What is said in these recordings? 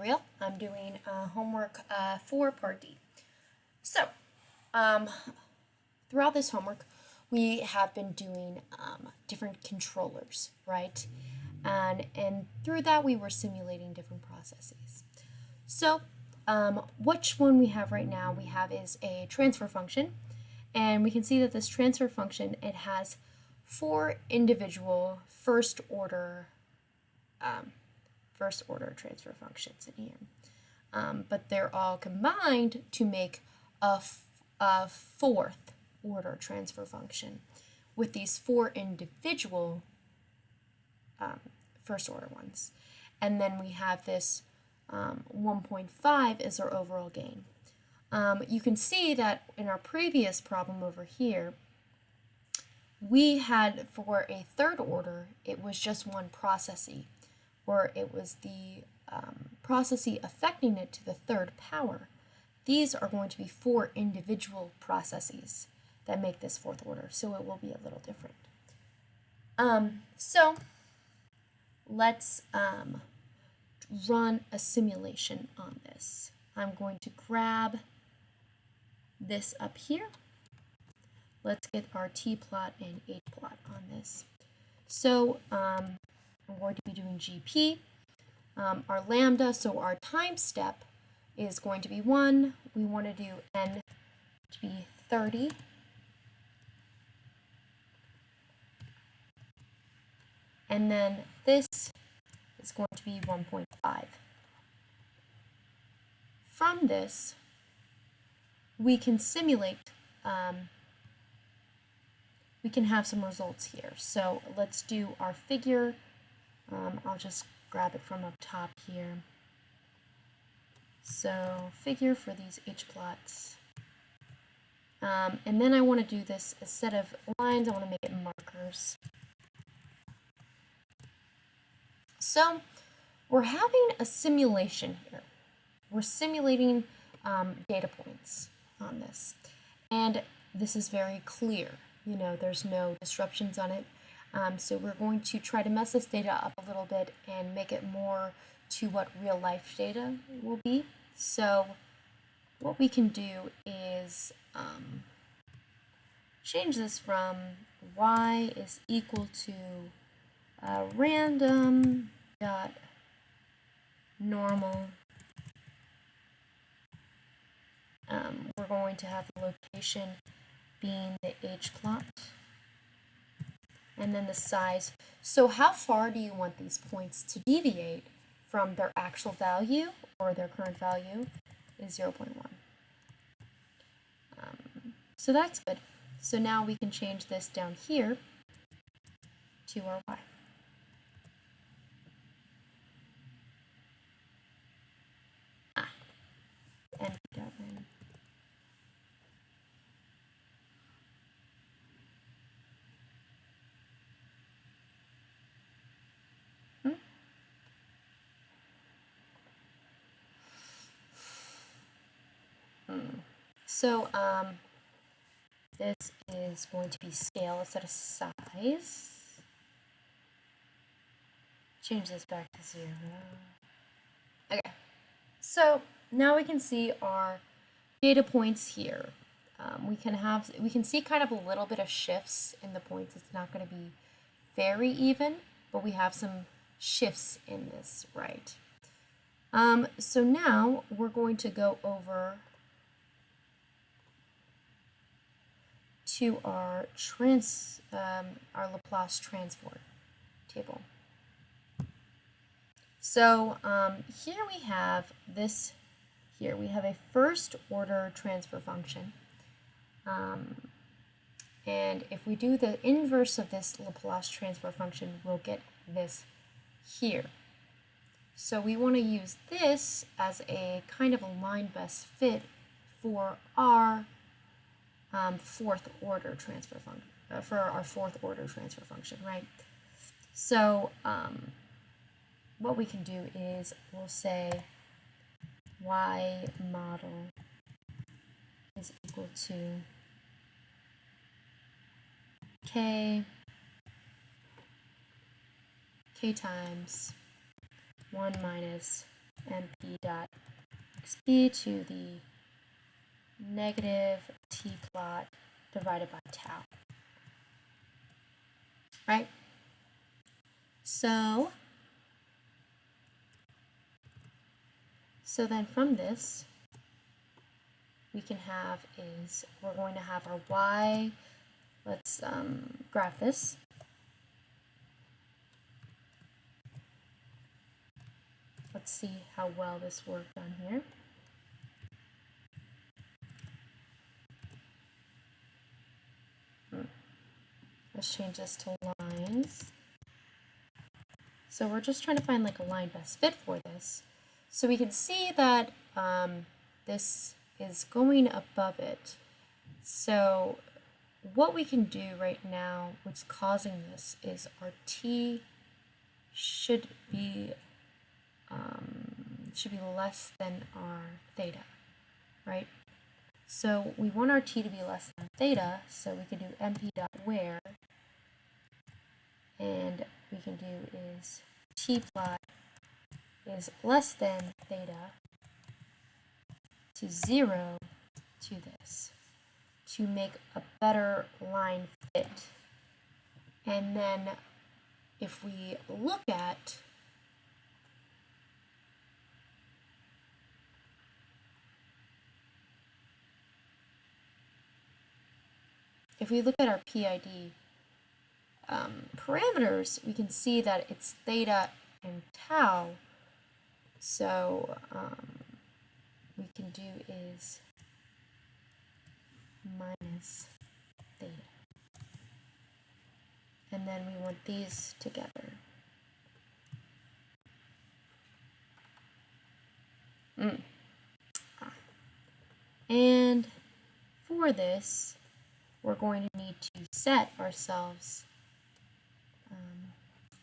tutorial. I'm doing homework 4 part D. So, throughout this homework, we have been doing different controllers, right? And through that, we were simulating different processes. So, which one we have right now we have is a transfer function. And we can see that this transfer function, it has 4 individual first order transfer functions in here. But they're all combined to make a 4th order transfer function with these 4 individual first order ones. And then we have this 1.5 is our overall gain. You can see that in our previous problem over here, we had for a 3rd order, it was just one processee, or it was the processee affecting it to the 3rd power. These are going to be 4 individual processes that make this 4th order, so it will be a little different. So let's run a simulation on this. I'm going to grab this up here. Let's get our t-plot and h-plot on this. So I'm going to be doing GP. Our lambda, so our time step is going to be 1. We want to do n to be 30. And then this is going to be 1.5. From this, we can simulate, we can have some results here. So let's do our figure. I'll just grab it from up top here. So figure for these h-plots. And then I want to do this, instead of lines, I want to make it markers. So we're having a simulation here. We're simulating data points on this. And this is very clear. You know, there's no disruptions on it. So we're going to try to mess this data up a little bit and make it more to what real life data will be. So what we can do is change this from y is equal to random dot normal. We're going to have the location being the h-plot, and then the size. So how far do you want these points to deviate from their actual value, or their current value is 0.1. So that's good. So now we can change this down here to our y. And So this is going to be scale instead of size. Change this back to 0. Okay, so now we can see our data points here. We can see kind of a little bit of shifts in the points. It's not going to be very even, but we have some shifts in this, right? So now we're going to go over to our Laplace transform table. So here we have this. Here we have a first order transfer function, and if we do the inverse of this Laplace transfer function, we'll get this here. So we want to use this as a kind of a line best fit for our 4th order transfer function, for our 4th order transfer function, right? So what we can do is we'll say y model is equal to k times 1 minus mp dot xp to the negative t plot divided by tau, right? So then from this, we can have is we're going to have our y. Let's graph this. Let's see how well this worked on here. Let's change this to lines. So we're just trying to find like a line best fit for this. So we can see that this is going above it. So what we can do right now, what's causing this, is our t should be less than our theta, right? So we want our t to be less than theta, so we can do mp.where, and we can do is t plot is less than theta to 0 to this to make a better line fit. And then if we look at our PID parameters, we can see that it's theta and tau. So we can do is minus theta. And then we want these together. And for this, we're going to need to set ourselves,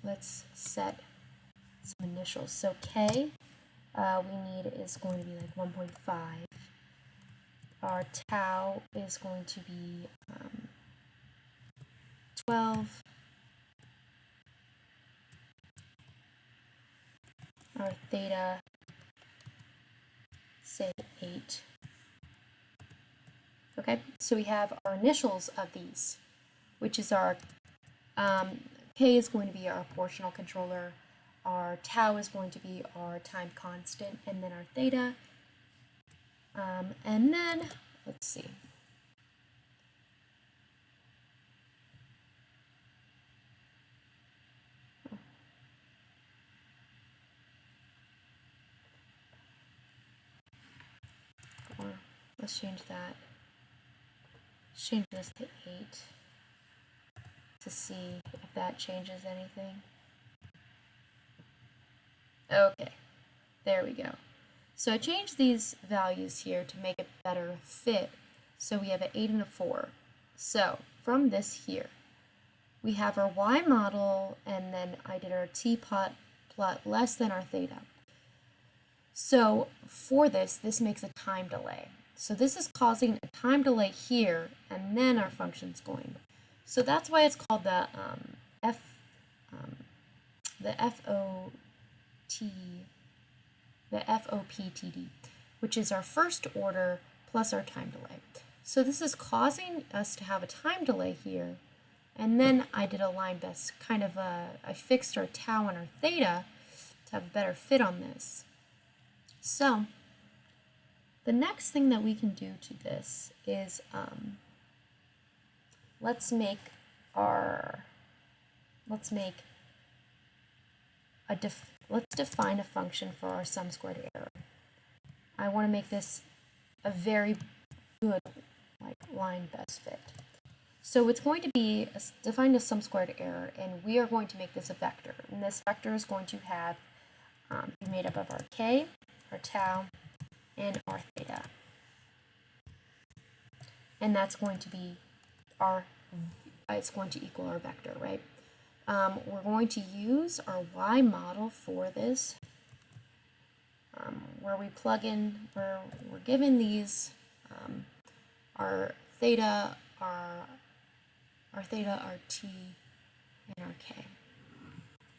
let's set some initials. So K, we need is going to be like 1.5. Our tau is going to be 12. Our theta, say 8. Okay, so we have our initials of these, which is our K is going to be our proportional controller, our tau is going to be our time constant, and then our theta. And then, let's see. Or let's change that. Let's change this to 8 to see if that changes anything. Okay, there we go. So I changed these values here to make it better fit. So we have an 8 and a 4. So from this here, we have our y model, and then I did our t plot less than our theta. So for this makes a time delay. So this is causing a time delay here, and then our function's going. So that's why it's called the FOPTD, which is our first order plus our time delay. So this is causing us to have a time delay here, and then I did a line best, I fixed our tau and our theta to have a better fit on this. So the next thing that we can do to this is let's define a function for our sum squared error. I want to make this a very good line best fit. So it's going to be define a sum squared error, and we are going to make this a vector. And this vector is going to have be made up of our k, our tau, and our theta. And that's going to be it's going to equal our vector, right? We're going to use our y model for this, where we plug in, where we're given these, our theta, our t, and our k,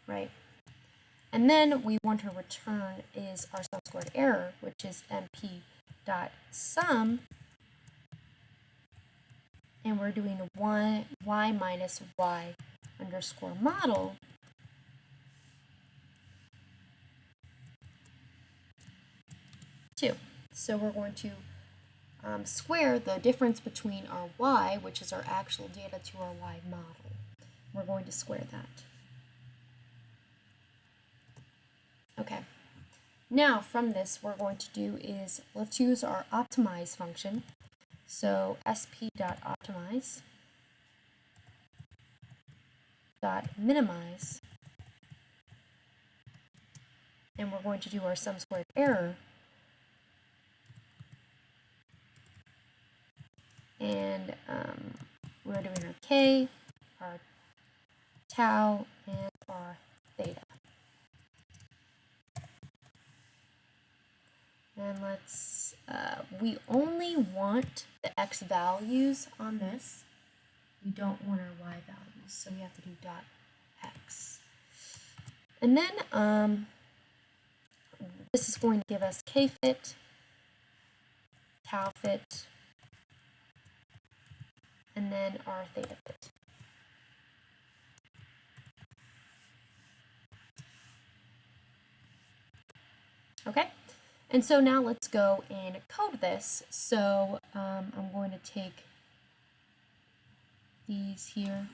right? And then we want to return is our sum squared error, which is mp.sum, and we're doing a y minus y underscore model two. So we're going to square the difference between our y, which is our actual data, to our y model. We're going to square that. Okay. Now from this, what we're going to do is let's use our optimize function. So sp.optimize minimize, and we're going to do our sum squared error, and we're doing our k, our tau, and our theta. And let's, we only want the x values on this. We don't want our y values, so we have to do dot x. And then this is going to give us k fit, tau fit, and then our theta fit. Okay, and so now let's go and code this. So I'm going to take these here,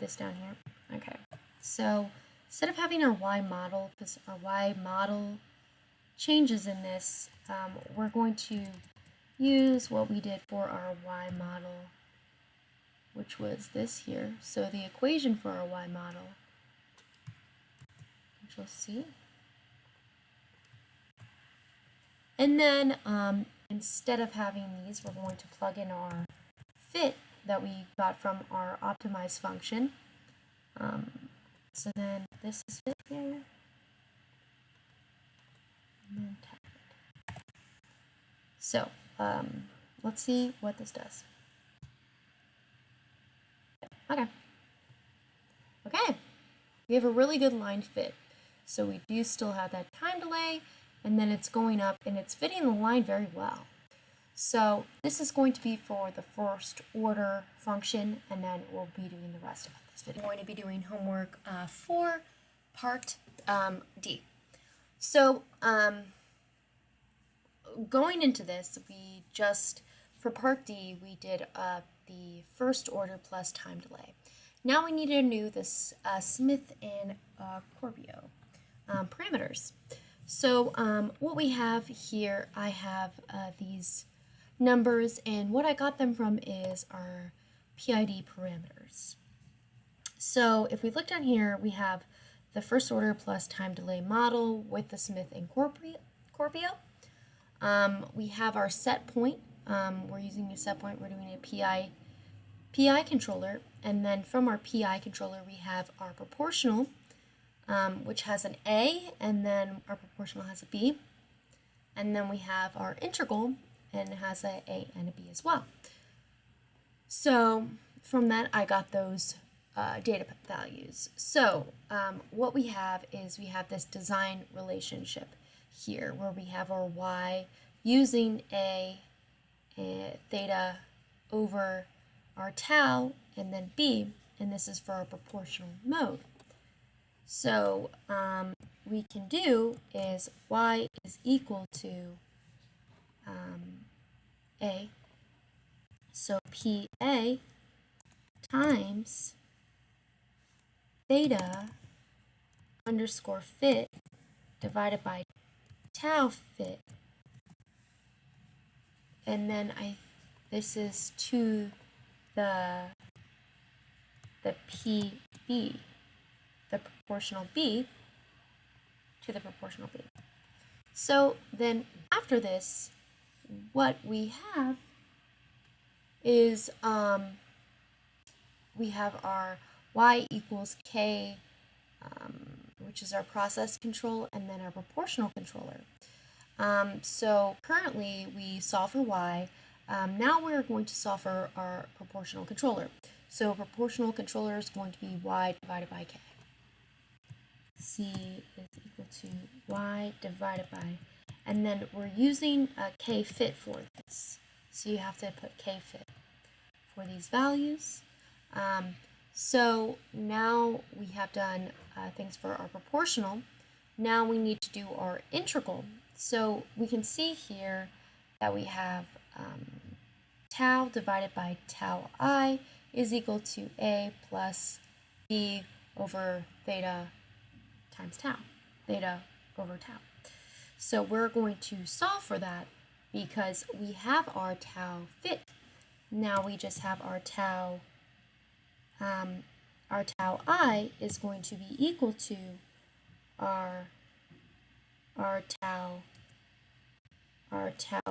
this down here. Okay, so instead of having our y model, because our y model changes in this, we're going to use what we did for our y model, which was this here. So the equation for our y model, Control C. And then instead of having these, we're going to plug in our fit that we got from our optimize function. So then this is fit here. And then tap it. So let's see what this does. Okay. Okay. We have a really good line fit. So we do still have that time delay, and then it's going up and it's fitting the line very well. So this is going to be for the first order function, and then we'll be doing the rest of this video. We're going to be doing homework for part D. So going into this, we just, for part D, we did the first order plus time delay. Now we need to know this Smith and Corbio parameters. So what we have here, I have these numbers, and what I got them from is our PID parameters. So if we look down here, we have the first order plus time delay model with the Smith and Corbio. We have our set point. We're using a set point. We're doing a PI controller, and then from our PI controller we have our proportional, which has an A, and then our proportional has a B, and then we have our integral, and it has an A and a B as well. So from that I got those data values. So what we have is we have this design relationship here where we have our y using a theta over our tau and then b, and this is for our proportional mode. So we can do is y is equal to a, so PA times theta underscore fit divided by tau fit, and then this is to the PB, the proportional B, to the proportional B. So then after this, what we have is we have our y equals k, which is our process control, and then our proportional controller. So currently we solve for y. Now we're going to solve for our proportional controller. So proportional controller is going to be y divided by k. C is equal to y divided by, and then we're using a k-fit for this. So you have to put k-fit for these values. So now we have done things for our proportional. Now we need to do our integral. So we can see here that we have tau divided by tau I is equal to a plus b over theta times tau, theta over tau. So we're going to solve for that because we have our tau fit. Now we just have our tau I is going to be equal to our tau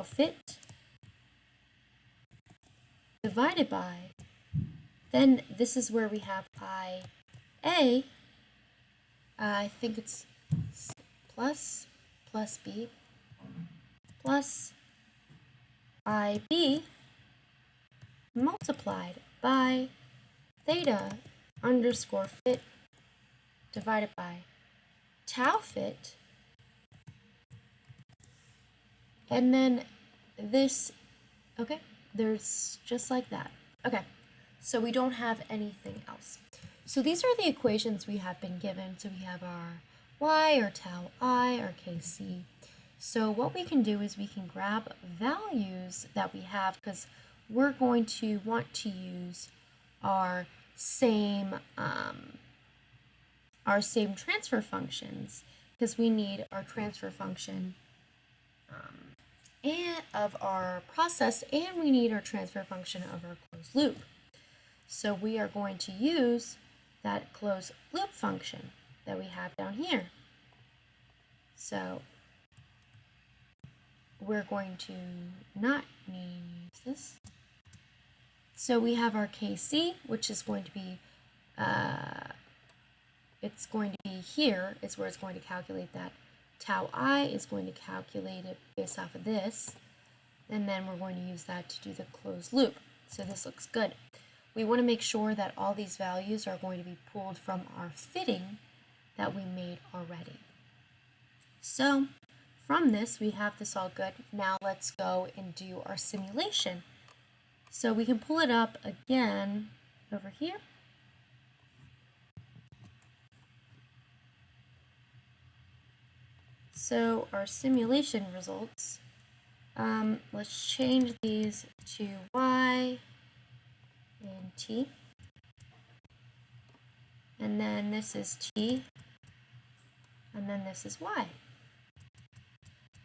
fit divided by, then this is where we have IA, I think it's plus B plus IB multiplied by theta underscore fit divided by tau fit, and then this, okay, there's just like that. Okay, so we don't have anything else. So these are the equations we have been given. So we have our y, our tau I, our kc. So what we can do is we can grab values that we have, because we're going to want to use our same transfer functions, because we need our transfer function and of our process, and we need our transfer function of our closed loop. So we are going to use that closed loop function that we have down here. So we're going to not need to use this. So we have our kc, which is going to be, it's going to be here, is where it's going to calculate that. Tau I is going to calculate it based off of this, and then we're going to use that to do the closed loop. So this looks good. We want to make sure that all these values are going to be pulled from our fitting that we made already. So from this, we have this all good. Now let's go and do our simulation. So we can pull it up again over here. So our simulation results, let's change these to y and t. And then this is t, and then this is y.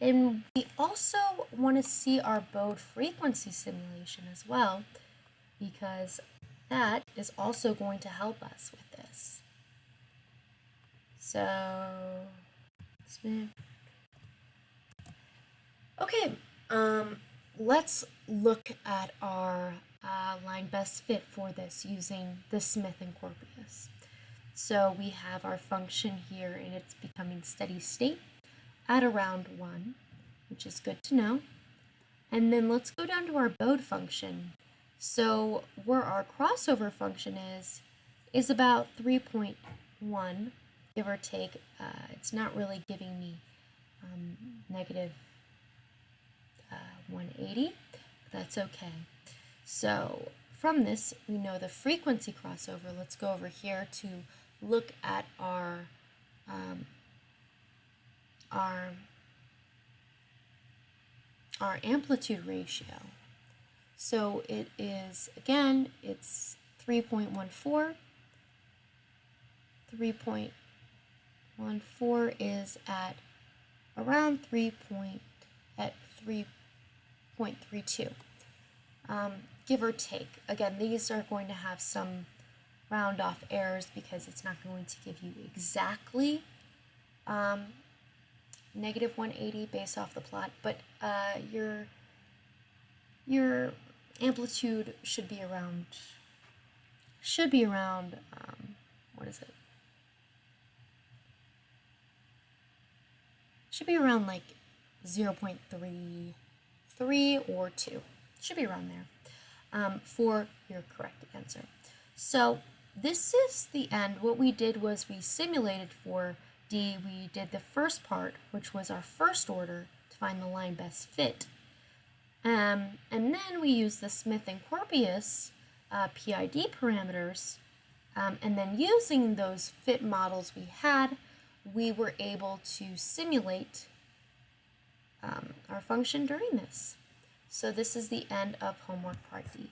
And we also want to see our Bode frequency simulation as well, because that is also going to help us with this. So, okay, let's look at our line best fit for this using the Smith and Corpus. So we have our function here, and it's becoming steady state at around 1, which is good to know. And then let's go down to our Bode function. So where our crossover function is about 3.1, give or take. It's not really giving me negative 180. That's okay. So from this, we know the frequency crossover. Let's go over here to look at our amplitude ratio. So it is, again, it's 3.14. 3.14 is at around 3.32, give or take. Again, these are going to have some round off errors because it's not going to give you exactly negative 180 based off the plot, but your amplitude should be around what is it? Should be around like 0.33 or 2. Should be around there for your correct answer. So this is the end. What we did was we simulated for D, we did the first part, which was our first order to find the line best fit. And then we used the Smith and Corpus PID parameters, and then using those fit models we had, we were able to simulate our function during this. So this is the end of homework part D.